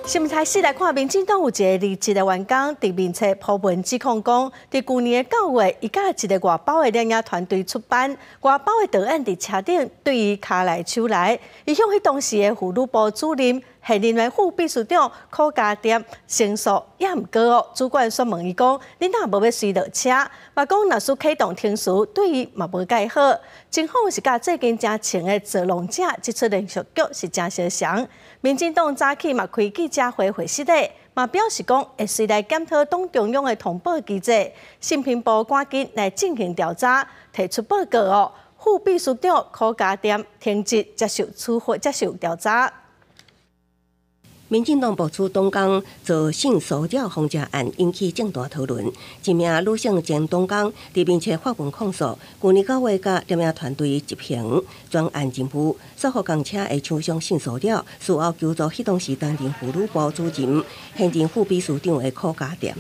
新台市来看，民进党有一个离职的员工，伫面册铺文指控讲，伫去年的9月，伊甲一个外包的摄影团队出版，外包的档案伫车顶对伊卡来手来，伊向迄当时的妇女部主任、现任的副秘书长柯家店申诉，也毋过哦。主管询问伊讲，恁若无要随落车，嘛讲若是启动停驶，对伊嘛无介好。政府是甲最近真穿的造浪者，即出连续剧是真相像。民进党早起嘛开记者会会室内，嘛表示讲会随来检讨党中央的通报机制，信评部赶紧来进行调查，提出报告哦。副秘书长柯家店停职接受调查。民进党部署党工做性骚扰轰炸案引起正大讨论。一名女性前党工伫面册发文控诉，去年9月甲摄影团队执行专案任务，疏忽公车的抢上性骚扰，事后求助迄当时担任妇女部主任、现任副秘书长的柯家店。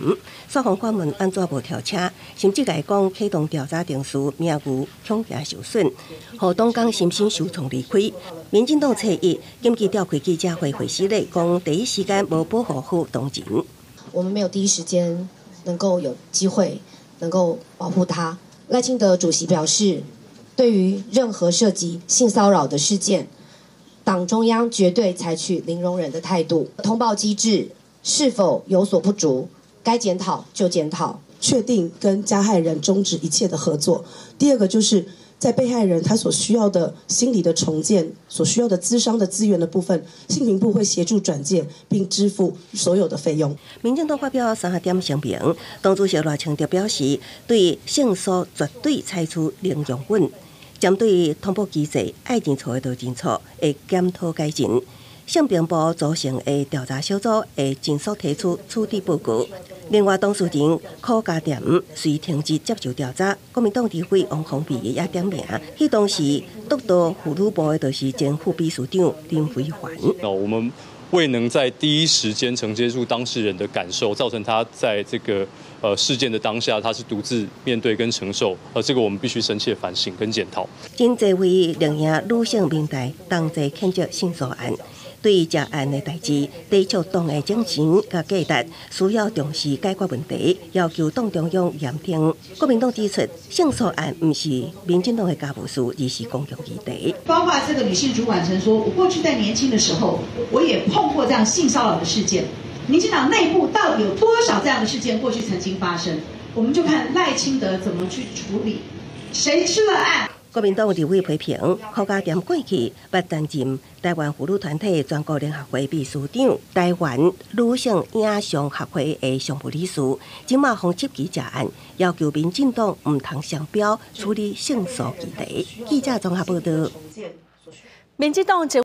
双方官问安怎无跳车，甚至来讲启动调查程序，名誉恐吓受损，互党工心身受创离开。民进党侧翼紧急召开记者会会室内讲。第一时间无保护好同情，我们没有第一时间能够有机会能够保护他。赖清德主席表示，对于任何涉及性骚扰的事件，党中央绝对采取零容忍的态度。通报机制是否有所不足，该检讨就检讨，确定跟加害人终止一切的合作。第二个就是在被害人他所需要的心理的重建、所需要的咨商的资源的部分，信评部会协助转介并支付所有的费用。民进党发表3点声明，党主席赖清德表示，对性骚绝对采取零容忍，针对通报机制爱认错的就认错，会检讨改进。性平部组成的调查小组会尽速提出处理报告。另外，当事人柯家店虽停职接受调查，国民党立委王宏碧也点名，迄当时督导妇女部的就是前副秘书长林飞环。我们未能在第一时间承接住当事人的感受，造成他在这个事件的当下，他是独自面对跟承受，这个我们必须深切反省跟检讨。真侪位两名女性民代同齐谴责性骚案。对于这案的代志，提出党的精神甲价值，需要重视解决问题，要求党中央严听。国民党指出，性骚案不是民进党的家务事，而是公共议题。包括这个女性主管曾说，我过去在年轻的时候，我也碰过这样性骚扰的事件。民进党内部到底有多少这样的事件过去曾经发生？我们就看赖清德怎么去处理，谁吃了案。国民党立委批评柯家店过去捌担任台湾妇女团体全国联合会秘书长、台湾女性影像协会的常务理事，今嘛封7期这案，要求民进党唔通双标处理性骚议题。记者综合报道。民进党